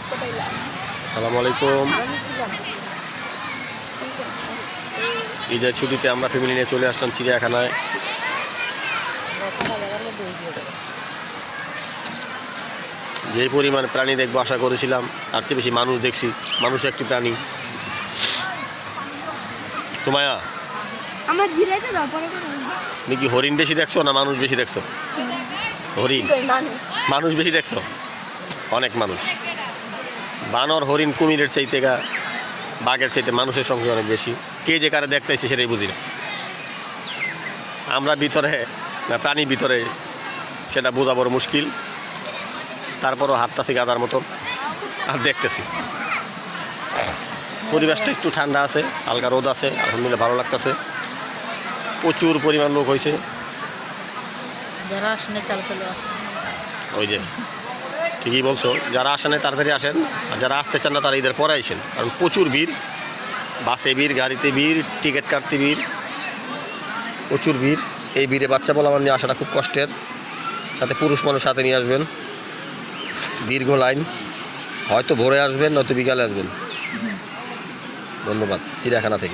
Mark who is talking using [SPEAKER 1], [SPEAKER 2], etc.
[SPEAKER 1] আসসালামু আলাইকুম। ঈদের ছুটিতে আমরা ফ্যামিলি নিয়ে চলে আসলাম চিড়িয়াখানায়। যে পরিমাণ প্রাণী দেখবো আশা করেছিলাম তার চেয়ে বেশি মানুষ দেখছি। মানুষ একটি প্রাণী। সুমায়া, তুমি কি হরিণ বেশি দেখছো না মানুষ বেশি দেখছো? হরিণ, মানুষ বেশি দেখছো? অনেক মানুষ। বানর, হরিণ, কুমিরের চাইতে বাঘের চাইতে মানুষের সংখ্যা অনেক বেশি। কে যে কারে দেখতেছে সেটাই বুঝি না। আমরা ভিতরে না প্রাণী ভিতরে সেটা বোঝা বড় মুশকিল। তারপরও হাঁটতেছি গাদার মতো আর দেখতেছি। পরিবেশটা একটু ঠান্ডা আছে, হালকা রোদ আছে, আলহামদুলিল্লাহ ভালো লাগতেছে। প্রচুর পরিমাণ লোক হয়েছে। ওই যে ঠিকই বলছো, যারা আসেন তাড়াতাড়ি আসেন, আর যারা আসতে চান না তারা ঈদের পরে আসেন। কারণ প্রচুর ভিড়, বাসে ভিড়, গাড়িতে ভিড়, টিকিট কাটতে ভিড়, প্রচুর ভিড়। এই ভিড়ে বাচ্চা বলা নিয়ে আসাটা খুব কষ্টের। সাথে পুরুষ মানুষ সাথে নিয়ে আসবেন। দীর্ঘ লাইন, হয়তো ভোরে আসবেন নয়তো বিকালে আসবেন। ধন্যবাদ চিড়িয়াখানা থেকে।